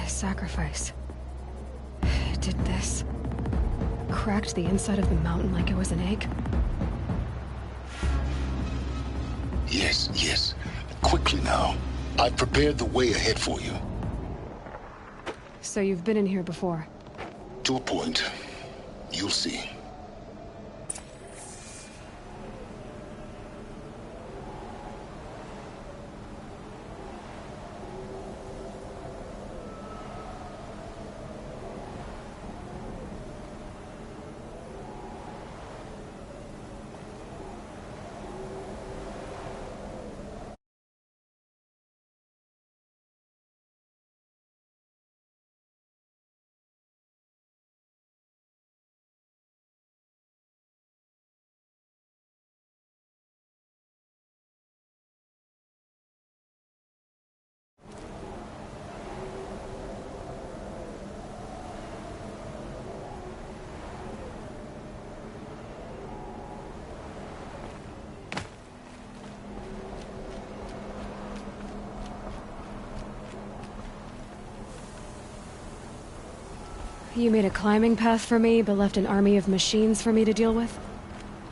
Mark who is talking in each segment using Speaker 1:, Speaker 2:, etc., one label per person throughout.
Speaker 1: Gaia's sacrifice. It did this. Cracked the inside of the mountain like it was an egg.
Speaker 2: Yes, yes. Quickly now. I've prepared the way ahead for you.
Speaker 1: So you've been in here before?
Speaker 2: To a point. You'll see.
Speaker 1: You made a climbing path for me, but left an army of machines for me to deal with?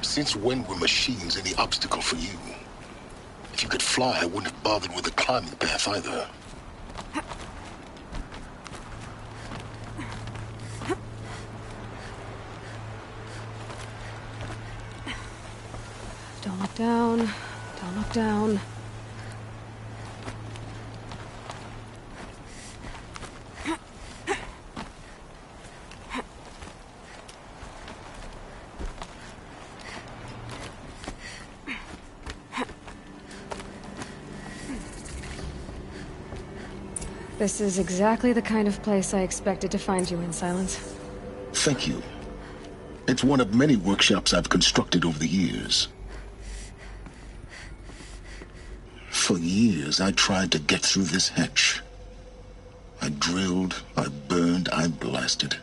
Speaker 2: Since when were machines any obstacle for you? If you could fly, I wouldn't have bothered with a climbing path either.
Speaker 1: Don't look down. Don't look down. This is exactly the kind of place I expected to find you in, Silence.
Speaker 2: Thank you. It's one of many workshops I've constructed over the years. For years, I tried to get through this hatch. I drilled, I burned, I blasted.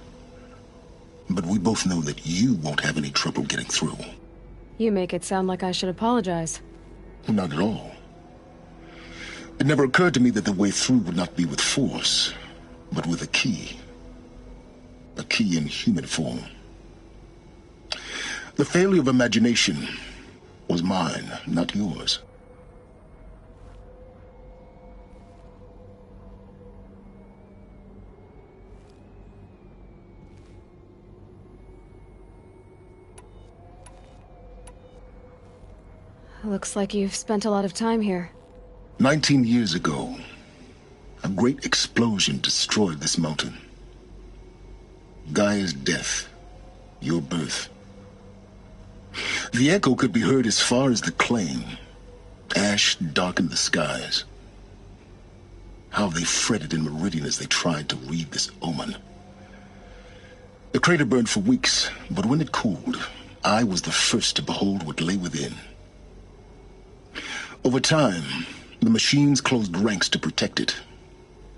Speaker 2: But we both know that you won't have any trouble getting through.
Speaker 1: You make it sound like I should apologize.
Speaker 2: Not at all. It never occurred to me that the way through would not be with force, but with a key. A key in human form. The failure of imagination was mine, not yours.
Speaker 1: Looks like you've spent a lot of time here.
Speaker 2: 19 years ago, a great explosion destroyed this mountain. Gaia's death, your birth. The echo could be heard as far as the claim. Ash darkened the skies. How they fretted in Meridian as they tried to read this omen. The crater burned for weeks, but when it cooled, I was the first to behold what lay within. Over time, the machines closed ranks to protect it.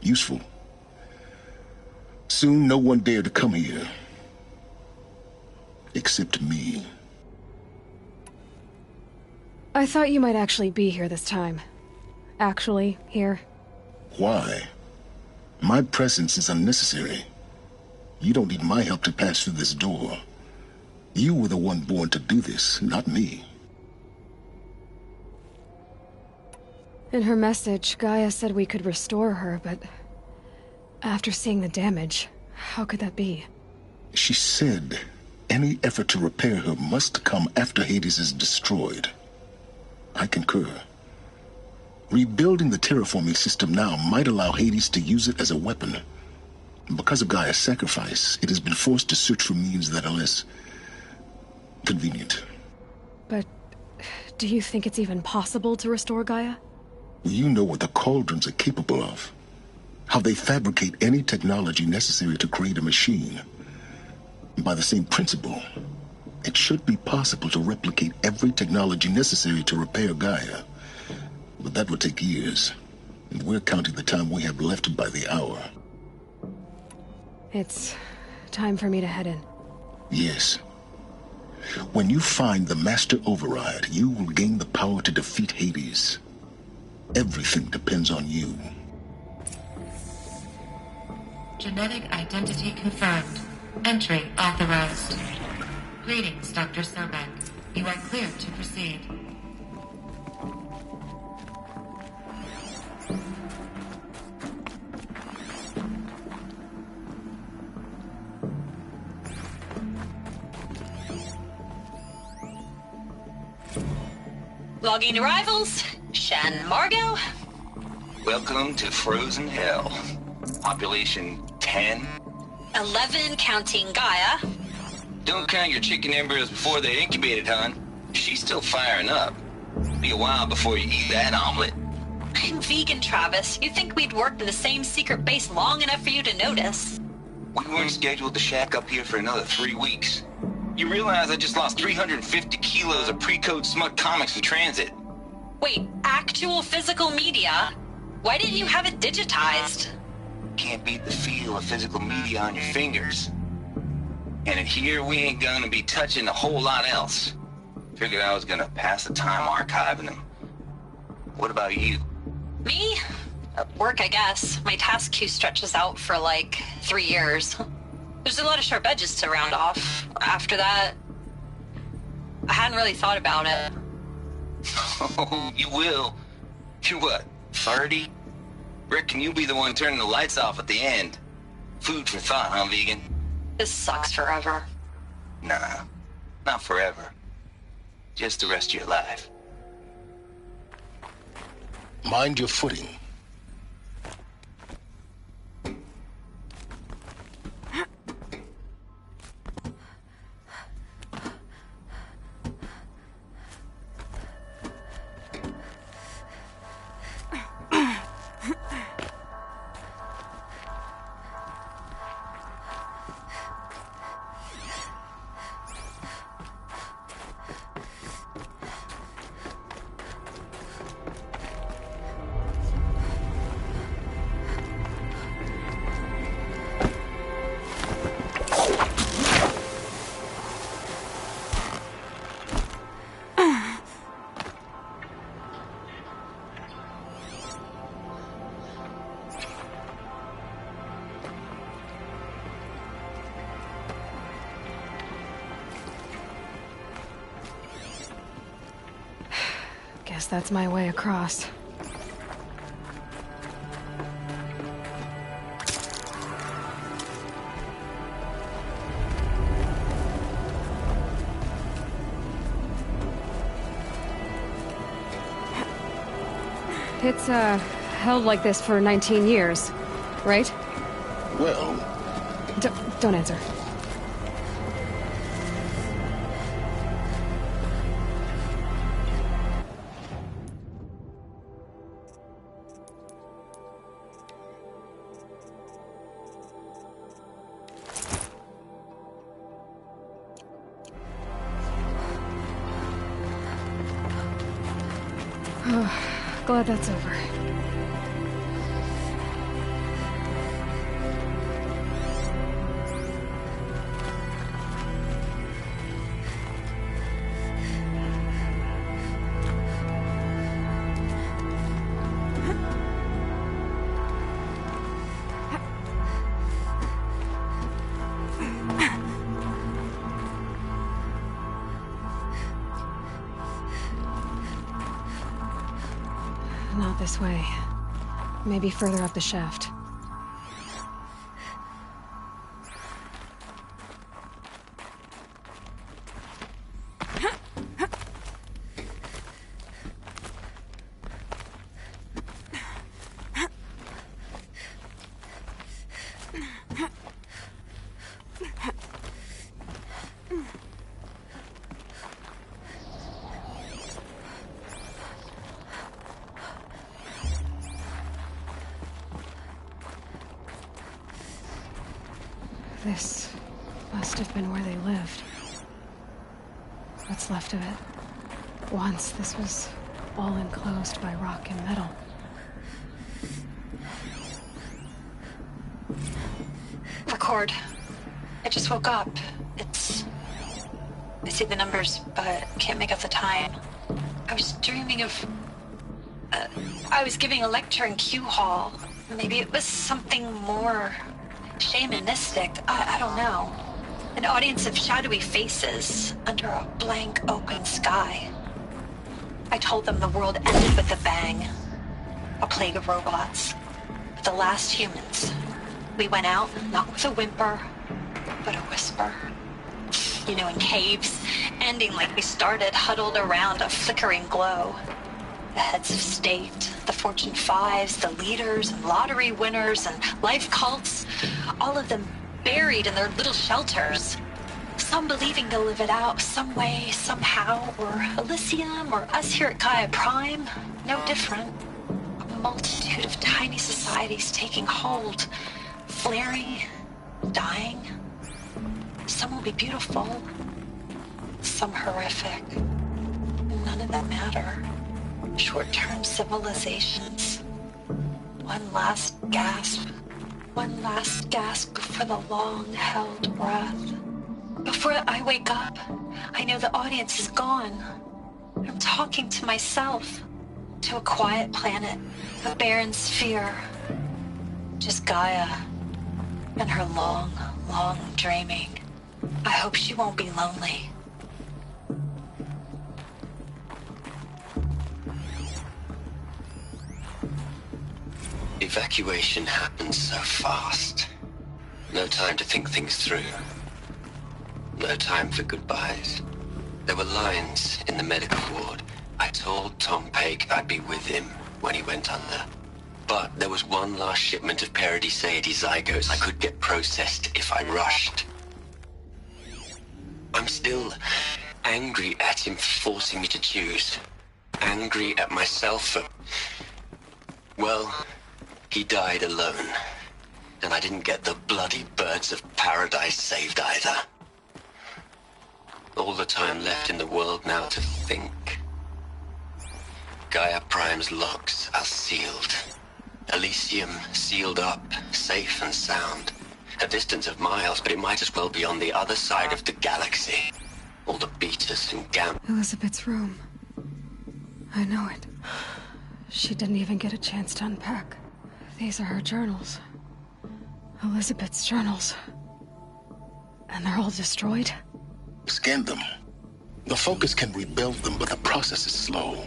Speaker 2: Useful. Soon, no one dared to come here. Except me.
Speaker 1: I thought you might actually be here this time. Actually, here.
Speaker 2: Why? My presence is unnecessary. You don't need my help to pass through this door. You were the one born to do this, not me.
Speaker 1: In her message, Gaia said we could restore her, but after seeing the damage, how could that be?
Speaker 2: She said any effort to repair her must come after Hades is destroyed. I concur. Rebuilding the terraforming system now might allow Hades to use it as a weapon. Because of Gaia's sacrifice, it has been forced to search for means that are less convenient.
Speaker 1: But do you think it's even possible to restore Gaia?
Speaker 2: You know what the Cauldrons are capable of. How they fabricate any technology necessary to create a machine. By the same principle, it should be possible to replicate every technology necessary to repair Gaia. But that would take years. And we're counting the time we have left by the hour.
Speaker 1: It's time for me to head in.
Speaker 2: Yes. When you find the Master Override, you will gain the power to defeat Hades. Everything depends on you.
Speaker 3: Genetic identity confirmed. Entry authorized. Greetings, Dr. Sobek. You are clear to proceed.
Speaker 4: Logging arrivals. Shan Margot.
Speaker 5: Welcome to Frozen Hell. Population 10.
Speaker 4: 11 counting Gaia.
Speaker 5: Don't count your chicken embryos before they're incubated, hon. She's still firing up. Be a while before you eat that omelet.
Speaker 4: I'm vegan, Travis. You'd think we'd worked in the same secret base long enough for you to notice.
Speaker 5: We weren't scheduled to shack up here for another 3 weeks. You realize I just lost 350 kilos of pre-code smut comics in transit.
Speaker 4: Wait, actual physical media? Why didn't you have it digitized?
Speaker 5: Can't beat the feel of physical media on your fingers. And in here, we ain't gonna be touching a whole lot else. Figured I was gonna pass the time archiving them. What about you?
Speaker 4: Me? Work, I guess. My task queue stretches out for like 3 years. There's a lot of sharp edges to round off. After that, I hadn't really thought about it.
Speaker 5: Oh, you will. You're what, 30? Reckon you'll be the one turning the lights off at the end. Food for thought, huh, vegan?
Speaker 4: This sucks forever.
Speaker 5: Nah, not forever. Just the rest of your life.
Speaker 2: Mind your footing.
Speaker 1: Guess that's my way across. It's, held like this for 19 years, right?
Speaker 2: Well,
Speaker 1: Don't answer. Glad that's over. Not this way. Maybe further up the shaft. This must have been where they lived. What's left of it. Once, this was all enclosed by rock and metal.
Speaker 4: Record. I just woke up. I see the numbers, but can't make out the time. I was dreaming of... I was giving a lecture in Q Hall. Maybe it was something more Shamanistic, I don't know. An audience of shadowy faces under a blank open sky. I told them the world ended with a bang. A plague of robots. The last humans. We went out, not with a whimper, but a whisper. You know, in caves, ending like we started, huddled around a flickering glow. The heads of state, the Fortune 5s, the leaders and lottery winners and life cults, all of them buried in their little shelters. Some believing to live it out some way, somehow, or Elysium, or us here at Gaia Prime, no different. A multitude of tiny societies taking hold, flaring, dying. Some will be beautiful, some horrific. None of them matter. Short-term civilizations. One last gasp. One last gasp before the long-held breath. Before I wake up, I know the audience is gone. I'm talking to myself. To a quiet planet, a barren sphere. Just Gaia. And her long, long dreaming. I hope she won't be lonely.
Speaker 6: Evacuation happened so fast. No time to think things through. No time for goodbyes. There were lines in the medical ward. I told Tom Pake I'd be with him when he went under. But there was one last shipment of Paradiseidae zygotes I could get processed if I rushed. I'm still angry at him for forcing me to choose. Angry at myself for... Well, he died alone. And I didn't get the bloody birds of paradise saved either. All the time left in the world now to think. Gaia Prime's locks are sealed. Elysium sealed up, safe and sound. A distance of miles, but it might as well be on the other side of the galaxy. All the betas and gamma.
Speaker 1: Elizabeth's room. I know it. She didn't even get a chance to unpack. These are her journals. Elizabeth's journals. And they're all destroyed?
Speaker 2: Scan them. The Focus can rebuild them, but the process is slow.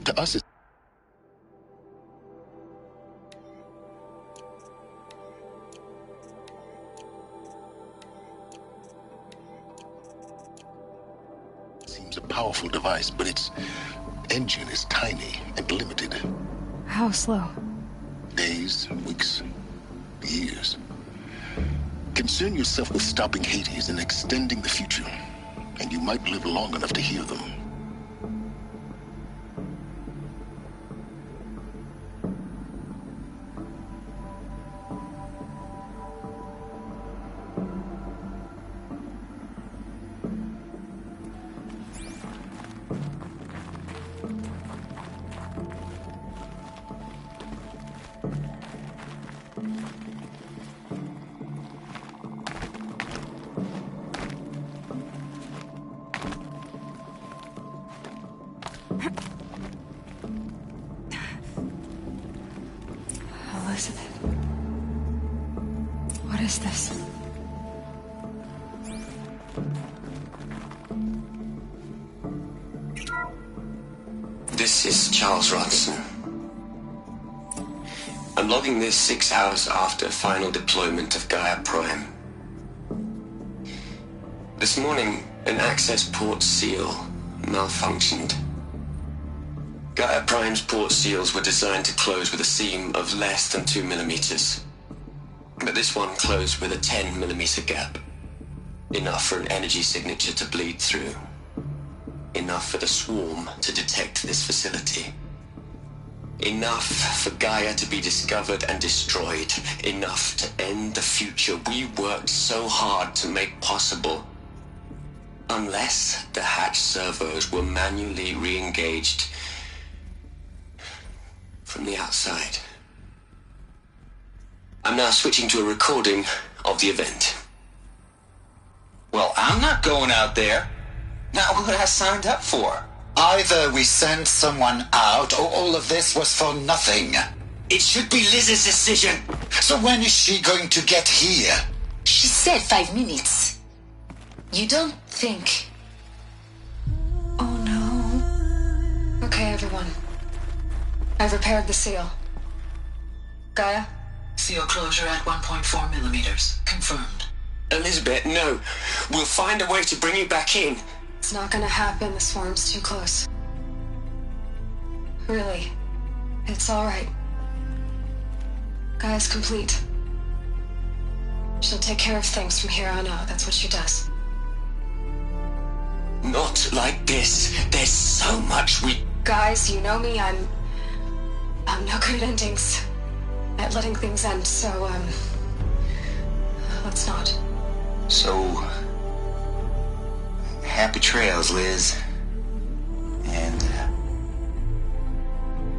Speaker 2: To us, it seems a powerful device, but its engine is tiny and limited.
Speaker 1: How slow?
Speaker 2: Days, weeks, years. Concern yourself with stopping Hades and extending the future, and you might live long enough to hear them.
Speaker 1: Elizabeth. What is this?
Speaker 6: This is Charles Ronson. I'm logging this 6 hours after final deployment of Gaia Prime. This morning, an access port seal malfunctioned. Gaia Prime's port seals were designed to close with a seam of less than 2 millimeters. But this one closed with a 10 millimeter gap. Enough for an energy signature to bleed through. Enough for the swarm to detect this facility. Enough for Gaia to be discovered and destroyed. Enough to end the future we worked so hard to make possible. Unless the hatch servos were manually re-engaged from the outside. I'm now switching to a recording of the event.
Speaker 5: Well, I'm not going out there. Not what I signed up for.
Speaker 7: Either we sent someone out, or all of this was for nothing.
Speaker 6: It should be Liz's decision.
Speaker 7: So when is she going to get here?
Speaker 8: She said 5 minutes. You don't think...
Speaker 1: Oh no. Okay, everyone. I've repaired the seal. Gaia?
Speaker 9: Seal closure at 1.4 millimeters. Confirmed.
Speaker 6: Elizabeth, no. We'll find a way to bring you back in.
Speaker 1: It's not gonna happen. The swarm's too close. Really. It's alright. Gaia's complete. She'll take care of things from here on out. That's what she does.
Speaker 6: Not like this. There's so much we...
Speaker 1: Guys, you know me. I'm no good at endings. At letting things end, so, let's not.
Speaker 5: So, happy trails, Liz. And,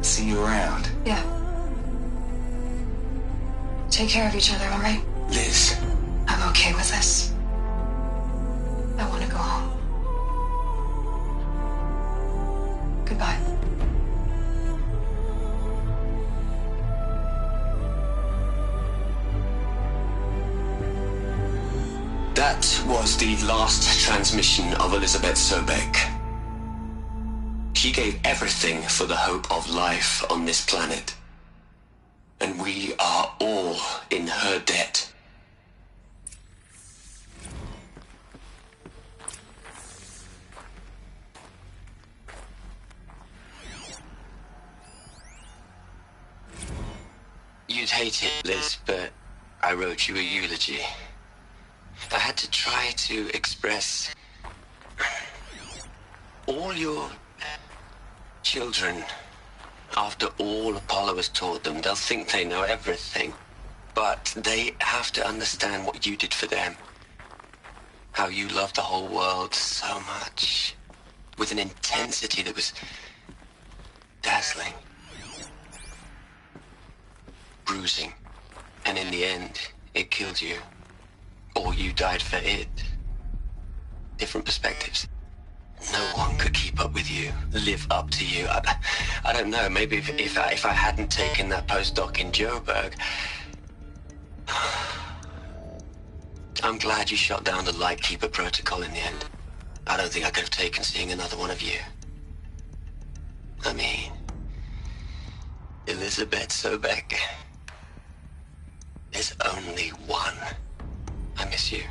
Speaker 5: see you around.
Speaker 1: Yeah. Take care of each other, alright?
Speaker 6: Liz.
Speaker 1: I'm okay with this. I want to go home. Goodbye.
Speaker 6: That was the last transmission of Elizabeth Sobek. She gave everything for the hope of life on this planet. And we are all in her debt. You'd hate it, Liz, but I wrote you a eulogy. I had to try to express all your children. After all Apollo has taught them, they'll think they know everything. But they have to understand what you did for them. How you loved the whole world so much. With an intensity that was dazzling. Bruising. And in the end, it killed you. Or you died for it. Different perspectives. No one could keep up with you, live up to you. I don't know, maybe if I hadn't taken that postdoc in Joburg. I'm glad you shot down the Lightkeeper protocol in the end. I don't think I could have taken seeing another one of you. I mean, Elizabeth Sobek. There's only one. I miss you.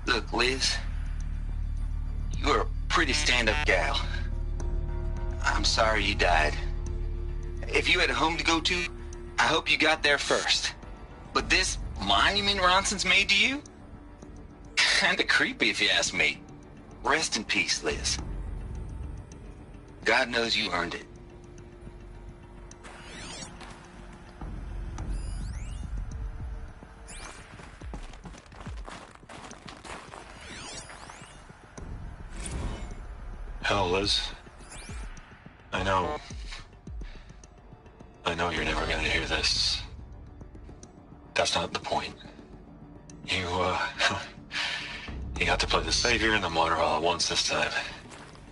Speaker 5: Look, Liz, you're a pretty stand-up gal. I'm sorry you died. If you had a home to go to, I hope you got there first. But this monument Ronson's made to you? Kinda creepy if you ask me. Rest in peace, Liz. God knows you earned it.
Speaker 10: Hell, Liz. I know you're never gonna hear this. That's not the point. You got to play the savior and the martyr all at once this time.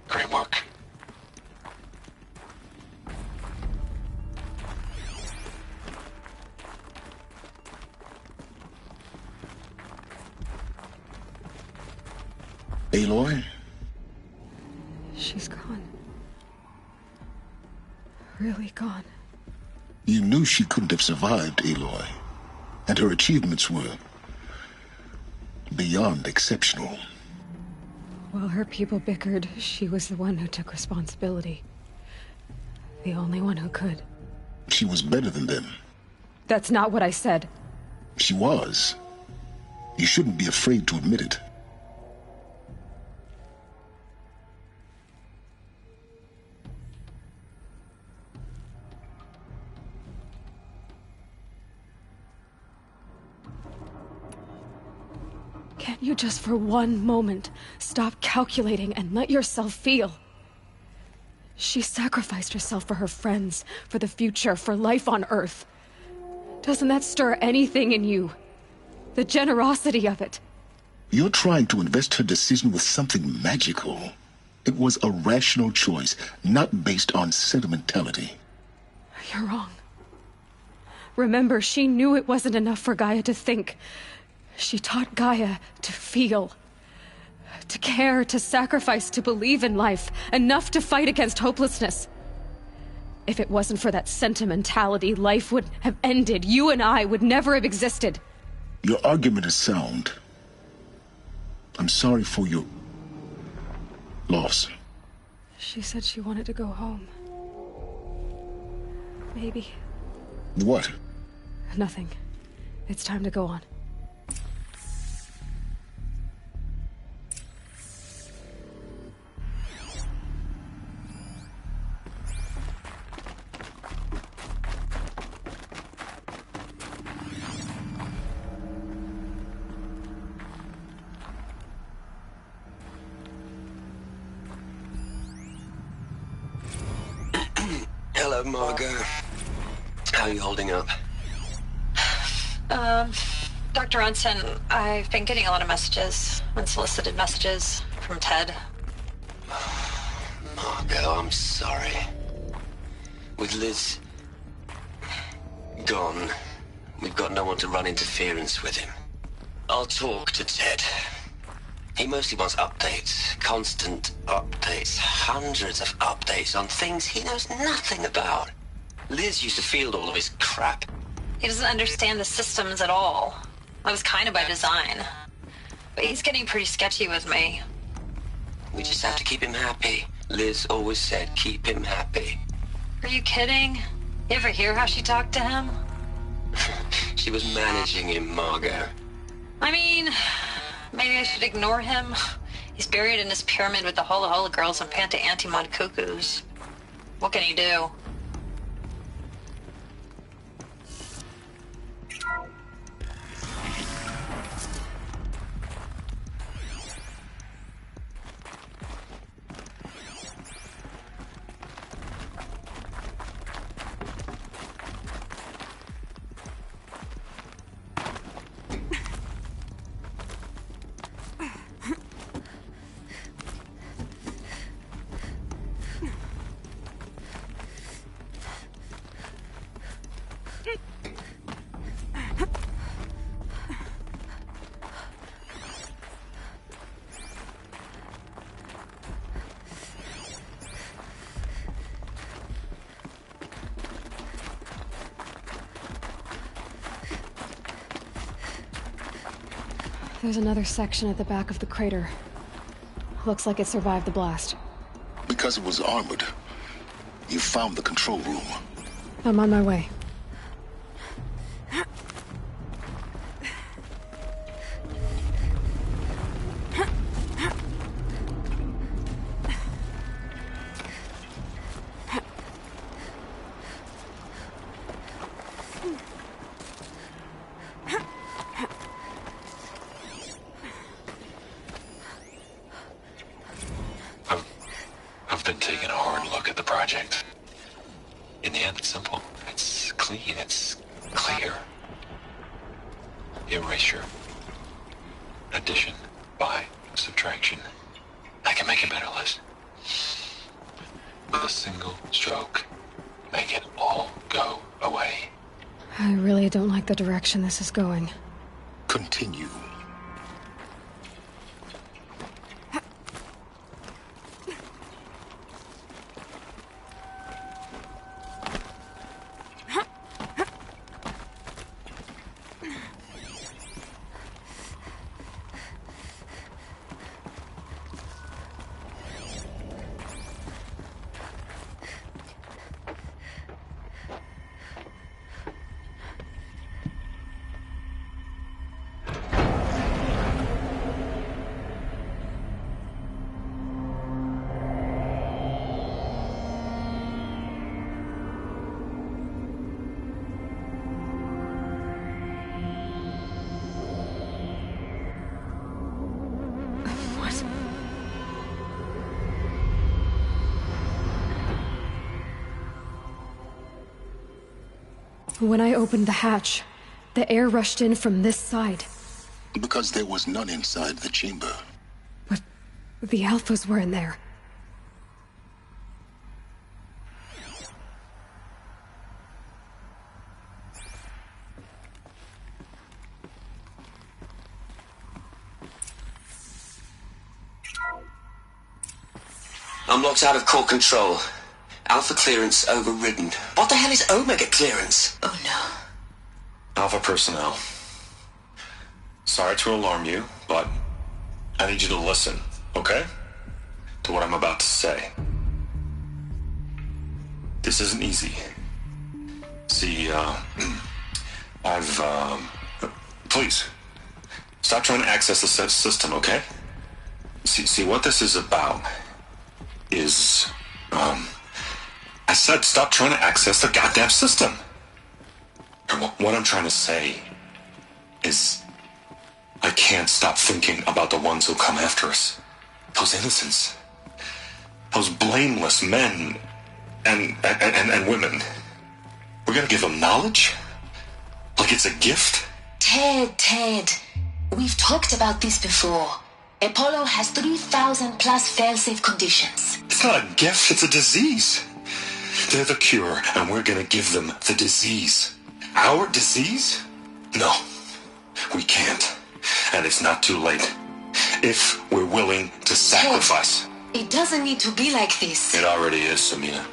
Speaker 10: Great work.
Speaker 2: Aloy?
Speaker 1: She's gone. Really gone.
Speaker 2: You knew she couldn't have survived, Aloy. And her achievements were beyond exceptional.
Speaker 1: While her people bickered, she was the one who took responsibility. The only one who could.
Speaker 2: She was better than them.
Speaker 1: That's not what I said.
Speaker 2: She was. You shouldn't be afraid to admit it.
Speaker 1: Can't you just for one moment stop calculating and let yourself feel? She sacrificed herself for her friends, for the future, for life on Earth. Doesn't that stir anything in you? The generosity of it.
Speaker 2: You're trying to invest her decision with something magical. It was a rational choice, not based on sentimentality.
Speaker 1: You're wrong. Remember, she knew it wasn't enough for Gaia to think. She taught Gaia to feel. To care, to sacrifice, to believe in life. Enough to fight against hopelessness. If it wasn't for that sentimentality, life would have ended. You and I would never have existed.
Speaker 2: Your argument is sound. I'm sorry for your loss.
Speaker 1: She said she wanted to go home. Maybe.
Speaker 2: What?
Speaker 1: Nothing. It's time to go on.
Speaker 6: Hello, Margot. How are you holding up?
Speaker 4: Dr. Ronson, I've been getting a lot of messages, unsolicited messages from Ted.
Speaker 6: Margot, I'm sorry. With Liz gone, we've got no one to run interference with him. I'll talk to Ted. He mostly wants updates, constant updates, hundreds of updates on things he knows nothing about. Liz used to field all of his crap.
Speaker 4: He doesn't understand the systems at all. That was kind of by design. But he's getting pretty sketchy with me.
Speaker 6: We just have to keep him happy. Liz always said, keep him happy.
Speaker 4: Are you kidding? You ever hear how she talked to him?
Speaker 6: She was managing him, Margot.
Speaker 4: I mean, maybe I should ignore him. He's buried in his pyramid with the Hola Hola girls and Panta Antimod cuckoos. What can he do?
Speaker 1: There's another section at the back of the crater. Looks like it survived the blast.
Speaker 2: Because it was armored, you found the control room.
Speaker 1: I'm on my way.
Speaker 10: I've been taking a hard look at the project. In the end, it's simple. It's clean. It's clear. Erasure. Addition. By. Subtraction. I can make a better list. With a single stroke. Make it all go away.
Speaker 1: I really don't like the direction this is going.
Speaker 2: Continue.
Speaker 1: When I opened the hatch, the air rushed in from this side.
Speaker 2: Because there was none inside the chamber.
Speaker 1: But the Alphas were in there.
Speaker 6: I'm locked out of core control. Alpha clearance overridden. What the hell is Omega clearance?
Speaker 8: Oh no.
Speaker 10: Alpha personnel. Sorry to alarm you, but I need you to listen, okay? To what I'm about to say. This isn't easy. See, please, stop trying to access the system, okay? See, what this is about is, I said stop trying to access the goddamn system. And what I'm trying to say is, I can't stop thinking about the ones who come after us. Those innocents. Those blameless men and women. We're gonna give them knowledge? Like it's a gift?
Speaker 8: Ted. We've talked about this before. Apollo has 3,000 plus fail-safe conditions.
Speaker 10: It's not a gift, it's a disease. They're the cure, and we're gonna give them the disease. Our disease? No, we can't. And it's not too late. If we're willing to sacrifice.
Speaker 8: Ted, it doesn't need to be like this.
Speaker 10: It already is, Samina.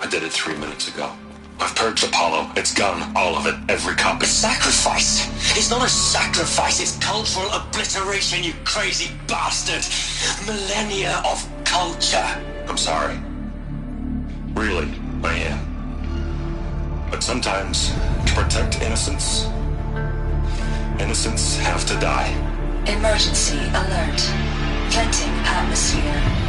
Speaker 10: I did it 3 minutes ago. I've purged Apollo. It's gone. All of it. Every copy.
Speaker 6: Sacrifice? It's not a sacrifice. It's cultural obliteration, you crazy bastard. Millennia of culture.
Speaker 10: I'm sorry. Really, I am. But sometimes, to protect innocence, innocents have to die.
Speaker 8: Emergency alert. Venting atmosphere.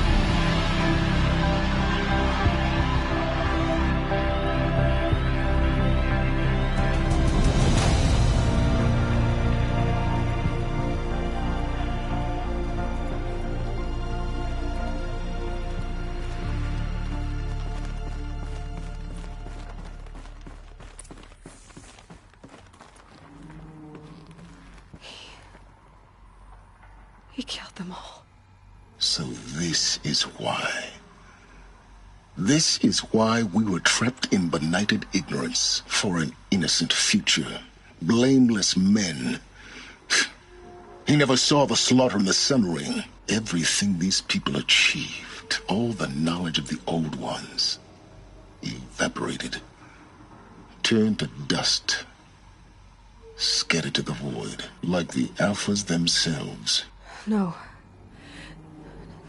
Speaker 1: He killed them all.
Speaker 2: So this is why. This is why we were trapped in benighted ignorance for an innocent future. Blameless men. He never saw the slaughter in the Sun Ring. Everything these people achieved, all the knowledge of the old ones, evaporated, turned to dust, scattered to the void, like the Alphas themselves.
Speaker 1: No.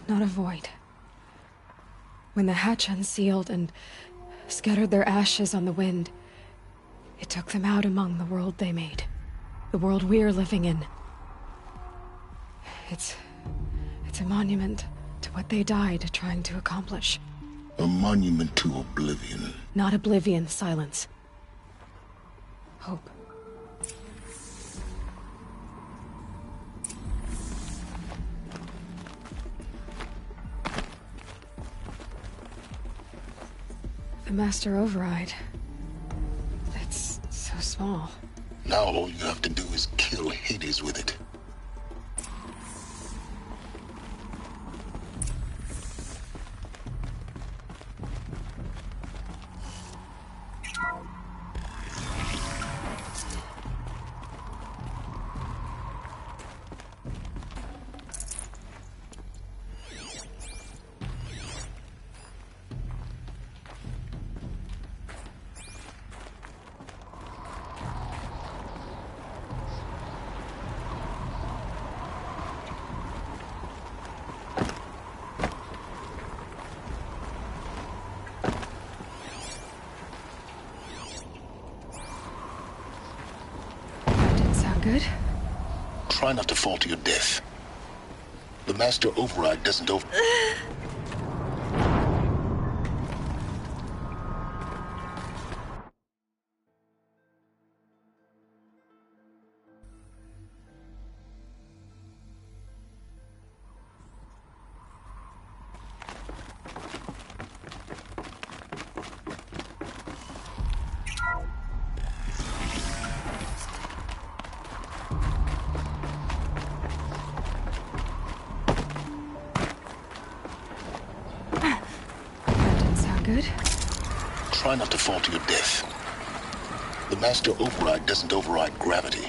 Speaker 1: Not a void. When the hatch unsealed and scattered their ashes on the wind, it took them out among the world they made. The world we're living in. It's a monument to what they died trying to accomplish.
Speaker 2: A monument to oblivion.
Speaker 1: Not oblivion, silence. Hope. The master override. It's so small.
Speaker 2: Now all you have to do is kill Hades with it.
Speaker 1: Good?
Speaker 2: Try not to fall to your death. The master override doesn't over...
Speaker 1: good?
Speaker 2: Try not to fall to your death. The master override doesn't override gravity.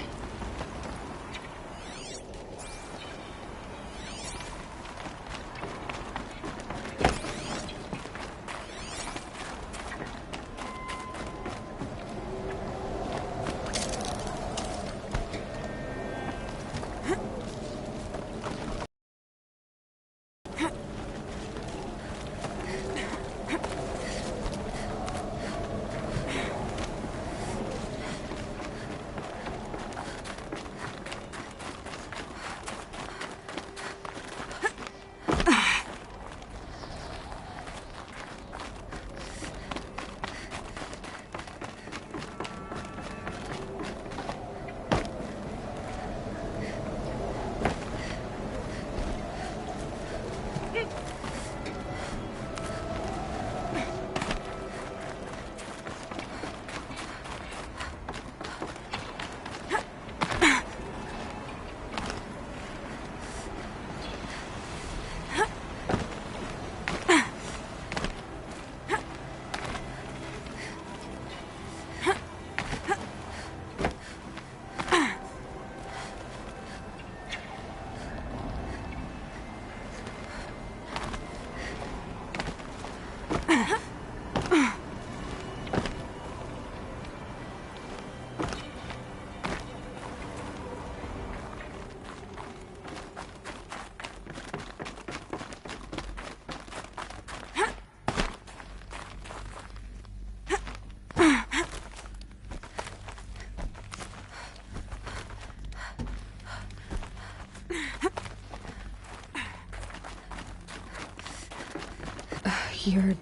Speaker 1: You're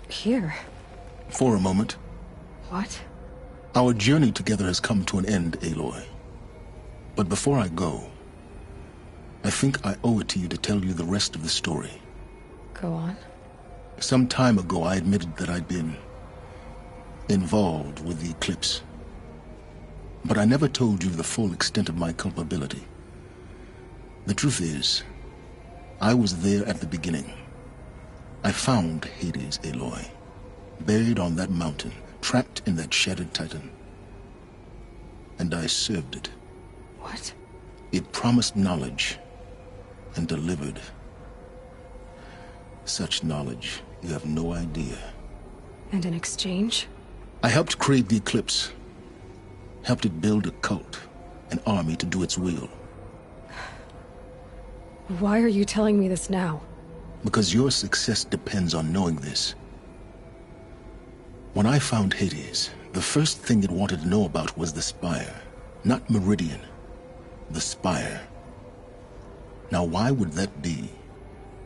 Speaker 1: here.
Speaker 2: For a moment.
Speaker 1: What?
Speaker 2: Our journey together has come to an end, Aloy. But before I go, I think I owe it to you to tell you the rest of the story.
Speaker 1: Go on.
Speaker 2: Some time ago, I admitted that I'd been involved with the Eclipse. But I never told you the full extent of my culpability. The truth is, I was there at the beginning. I found Hades, Aloy, buried on that mountain, trapped in that shattered titan. And I served it.
Speaker 1: What?
Speaker 2: It promised knowledge and delivered. Such knowledge, you have no idea.
Speaker 1: And in exchange?
Speaker 2: I helped create the Eclipse. Helped it build a cult, an army to do its will.
Speaker 1: Why are you telling me this now?
Speaker 2: Because your success depends on knowing this. When I found Hades, the first thing it wanted to know about was the Spire. Not Meridian. The Spire. Now why would that be?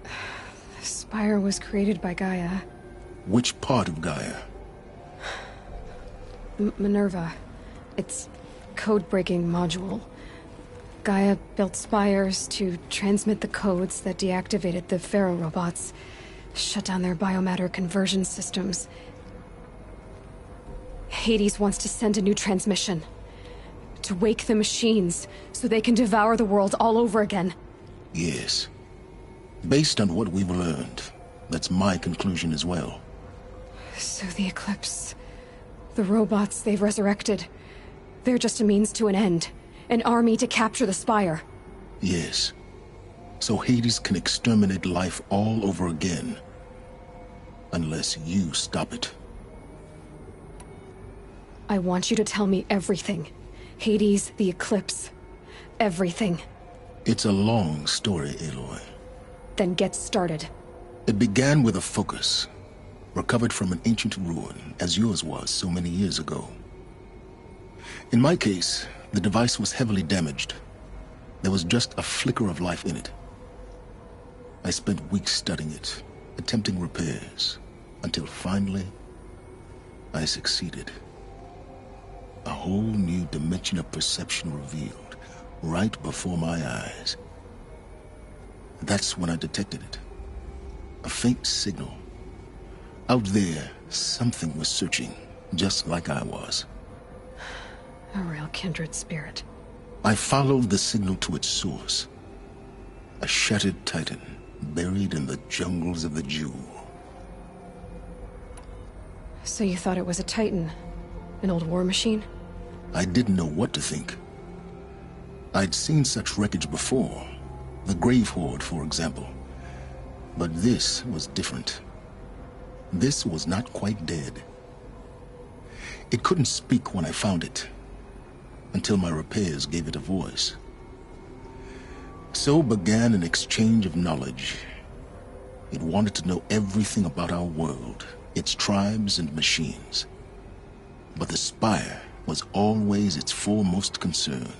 Speaker 1: The Spire was created by Gaia.
Speaker 2: Which part of Gaia?
Speaker 1: Minerva. Its code-breaking module. Gaia built spires to transmit the codes that deactivated the Pharaoh robots, shut down their biomatter conversion systems. Hades wants to send a new transmission. To wake the machines, so they can devour the world all over again.
Speaker 2: Yes. Based on what we've learned, that's my conclusion as well.
Speaker 1: So the Eclipse... the robots they've resurrected... they're just a means to an end. An army to capture the Spire.
Speaker 2: Yes. So Hades can exterminate life all over again. Unless you stop it.
Speaker 1: I want you to tell me everything. Hades, the Eclipse. Everything.
Speaker 2: It's a long story, Aloy.
Speaker 1: Then get started.
Speaker 2: It began with a focus. Recovered from an ancient ruin, as yours was so many years ago. In my case, the device was heavily damaged. There was just a flicker of life in it. I spent weeks studying it, attempting repairs, until finally, I succeeded. A whole new dimension of perception revealed, right before my eyes. That's when I detected it. A faint signal. Out there, something was searching, just like I was.
Speaker 1: A real kindred spirit.
Speaker 2: I followed the signal to its source. A shattered titan, buried in the jungles of the Jewel.
Speaker 1: So you thought it was a Titan? An old war machine?
Speaker 2: I didn't know what to think. I'd seen such wreckage before. The Grave Horde, for example. But this was different. This was not quite dead. It couldn't speak when I found it, until my repairs gave it a voice. So began an exchange of knowledge. It wanted to know everything about our world, its tribes and machines. But the Spire was always its foremost concern.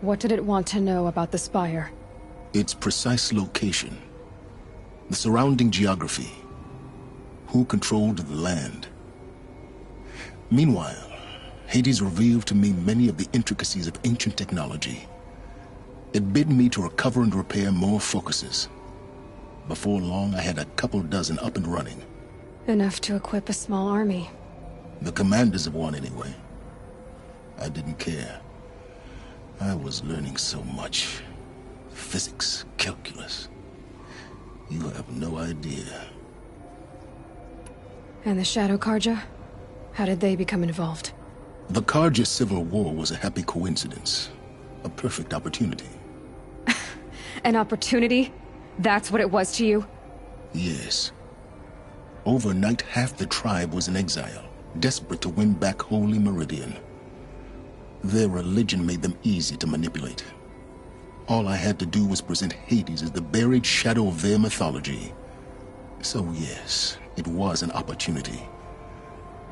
Speaker 1: What did it want to know about the Spire?
Speaker 2: Its precise location, the surrounding geography, who controlled the land. Meanwhile, Hades revealed to me many of the intricacies of ancient technology. It bid me to recover and repair more focuses. Before long, I had a couple dozen up and running.
Speaker 1: Enough to equip a small army.
Speaker 2: The commanders of one, anyway. I didn't care. I was learning so much. Physics, calculus. You have no idea.
Speaker 1: And the Shadow Karja? How did they become involved?
Speaker 2: The Karja Civil War was a happy coincidence. A perfect opportunity.
Speaker 1: An opportunity? That's what it was to you?
Speaker 2: Yes. Overnight, half the tribe was in exile, desperate to win back Holy Meridian. Their religion made them easy to manipulate. All I had to do was present Hades as the buried shadow of their mythology. So yes, it was an opportunity.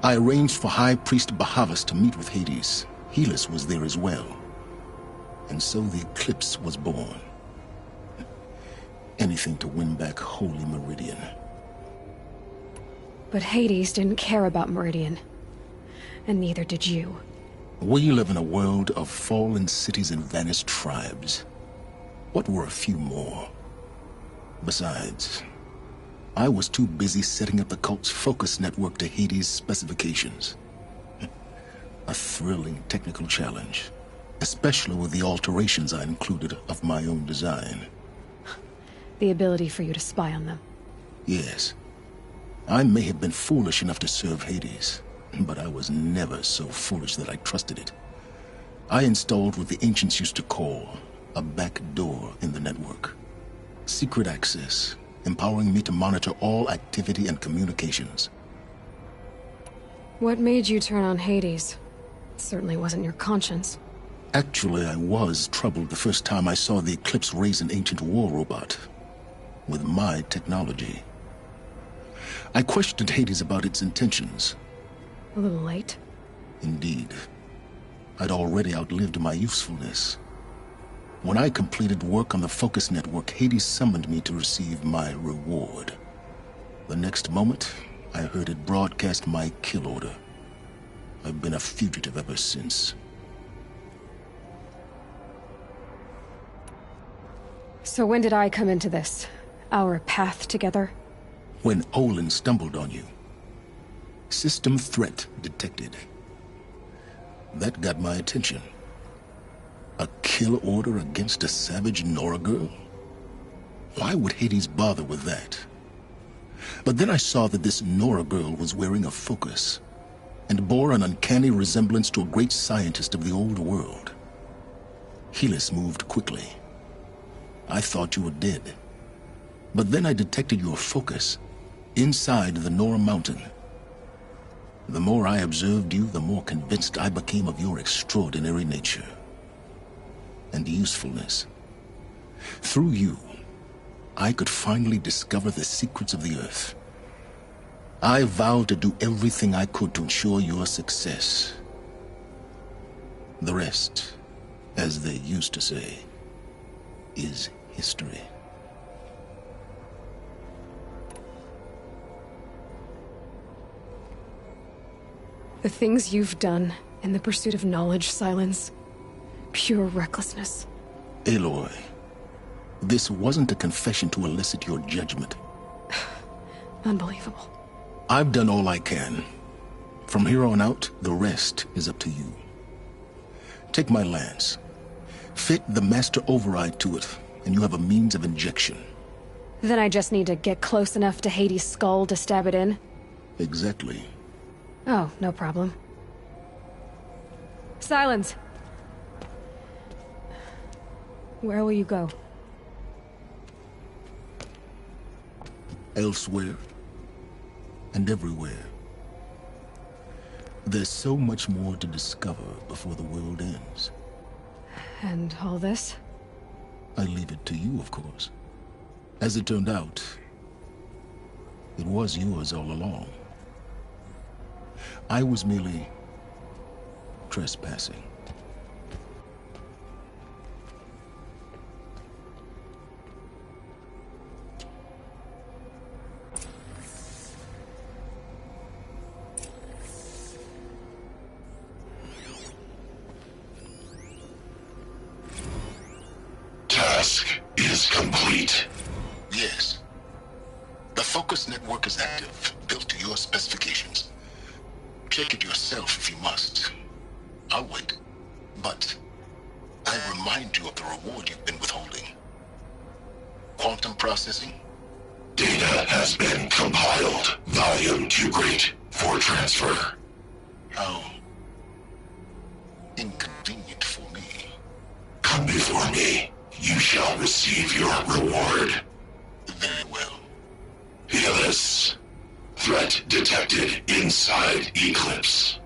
Speaker 2: I arranged for High Priest Bahavas to meet with Hades. Helis was there as well. And so the eclipse was born. Anything to win back Holy Meridian.
Speaker 1: But Hades didn't care about Meridian. And neither did you.
Speaker 2: We live in a world of fallen cities and vanished tribes. What were a few more? Besides, I was too busy setting up the cult's focus network to Hades' specifications. A thrilling technical challenge, especially with the alterations I included of my own design.
Speaker 1: The ability for you to spy on them.
Speaker 2: Yes. I may have been foolish enough to serve Hades, but I was never so foolish that I trusted it. I installed what the ancients used to call a back door in the network. Secret access, empowering me to monitor all activity and communications.
Speaker 1: What made you turn on Hades? It certainly wasn't your conscience.
Speaker 2: Actually, I was troubled the first time I saw the Eclipse raise an ancient war robot. With my technology. I questioned Hades about its intentions.
Speaker 1: A little late?
Speaker 2: Indeed. I'd already outlived my usefulness. When I completed work on the Focus Network, Hades summoned me to receive my reward. The next moment, I heard it broadcast my kill order. I've been a fugitive ever since.
Speaker 1: So when did I come into this? Our path together?
Speaker 2: When Olin stumbled on you. System threat detected. That got my attention. A kill order against a savage Nora girl? Why would Hades bother with that? But then I saw that this Nora girl was wearing a focus, and bore an uncanny resemblance to a great scientist of the old world. Helis moved quickly. I thought you were dead. But then I detected your focus inside the Nora Mountain. The more I observed you, the more convinced I became of your extraordinary nature and usefulness. Through you, I could finally discover the secrets of the Earth. I vowed to do everything I could to ensure your success. The rest, as they used to say, is history.
Speaker 1: The things you've done in the pursuit of knowledge, Silence. Pure recklessness.
Speaker 2: Aloy, this wasn't a confession to elicit your judgment.
Speaker 1: Unbelievable.
Speaker 2: I've done all I can. From here on out, the rest is up to you. Take my lance. Fit the master override to it, and you have a means of injection.
Speaker 1: Then I just need to get close enough to Hades' skull to stab it in?
Speaker 2: Exactly.
Speaker 1: Oh, no problem. Silence! Where will you go?
Speaker 2: Elsewhere. And everywhere. There's so much more to discover before the world ends.
Speaker 1: And all this?
Speaker 2: I leave it to you, of course. As it turned out, it was yours all along. I was merely trespassing.
Speaker 7: Task is complete.
Speaker 2: Yes. The focus network is active, built to your specifications. Check it yourself if you must. I'll wait. But I remind you of the reward you've been withholding. Quantum processing?
Speaker 7: Data has been compiled. Volume too great for transfer.
Speaker 2: How inconvenient for me.
Speaker 7: Come before me. You shall receive your reward.
Speaker 2: Very well.
Speaker 7: Helis. Threat detected inside Eclipse.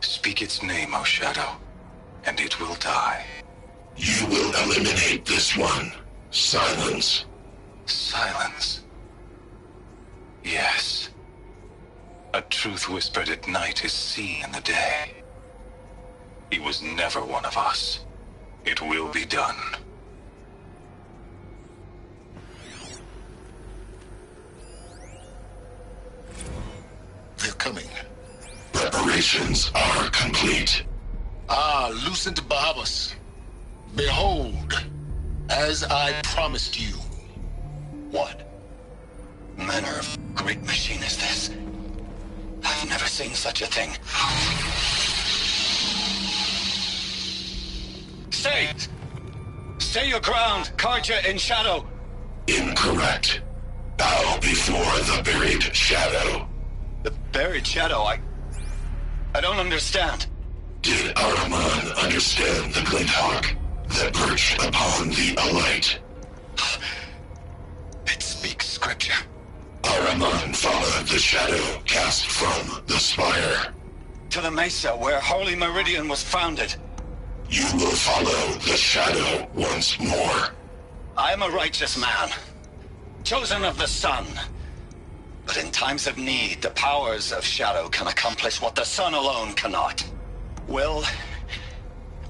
Speaker 10: Speak its name, O Shadow, and it will die.
Speaker 7: You will eliminate this one. Silence.
Speaker 10: Silence. Yes. A truth whispered at night is seen in the day. He was never one of us. It will be done.
Speaker 2: They're coming.
Speaker 7: Preparations are complete.
Speaker 2: Ah, Lucent Bahamas. Behold, as I promised you.
Speaker 11: What manner of great machine is this? I've never seen such a thing. Stay! Stay your ground, Karja in Shadow!
Speaker 7: Incorrect. Bow before the buried shadow.
Speaker 11: The buried shadow, I don't understand.
Speaker 7: Did Araman understand the glint hawk that perched upon the alight?
Speaker 11: It speaks scripture.
Speaker 7: Araman followed the shadow cast from the spire.
Speaker 11: To the mesa where Holy Meridian was founded.
Speaker 7: You will follow the shadow once more.
Speaker 11: I am a righteous man, chosen of the sun. But in times of need, the powers of shadow can accomplish what the sun alone cannot. Will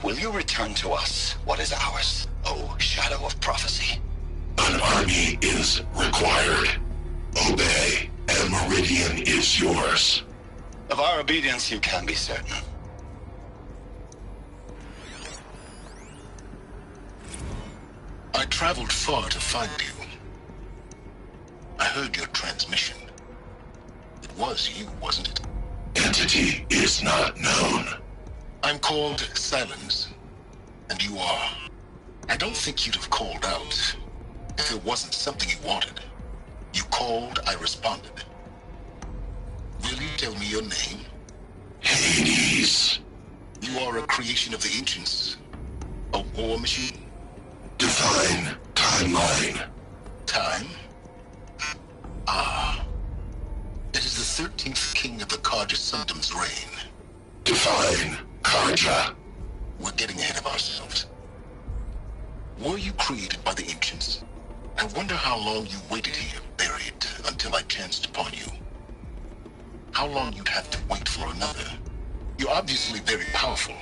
Speaker 11: you return to us what is ours, O Shadow of Prophecy?
Speaker 7: An army is required. Obey, and Meridian is yours.
Speaker 11: Of our obedience you can be certain.
Speaker 2: I traveled far to find you. I heard your transmission. It was you, wasn't it?
Speaker 7: Entity is not known.
Speaker 2: I'm called Silence, and you are. I don't think you'd have called out if it wasn't something you wanted. You called, I responded. Will you tell me your name?
Speaker 7: Hades.
Speaker 2: You are a creation of the ancients. A war machine?
Speaker 7: Define timeline.
Speaker 2: Time? Ah. It is the 13th king of the Karja Sundom's reign.
Speaker 7: Define Karja.
Speaker 2: We're getting ahead of ourselves. Were you created by the ancients? I wonder how long you waited here, buried, until I chanced upon you. How long you'd have to wait for another. You're obviously very powerful,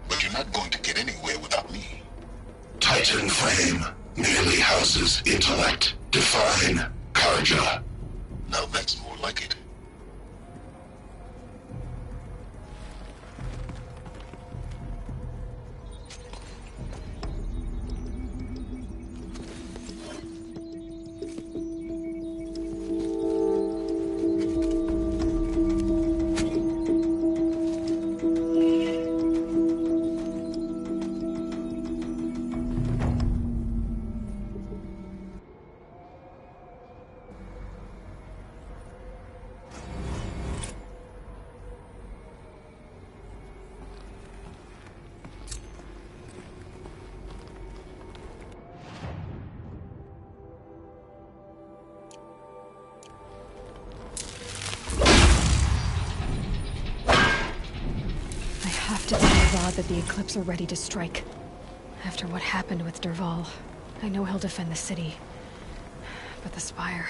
Speaker 2: but you're not going to get anywhere without me.
Speaker 7: Titan Flame merely houses intellect. Define Karja.
Speaker 2: Now that's more like it.
Speaker 1: God that the Eclipse are ready to strike. After what happened with Derval, I know he'll defend the city. But the Spire...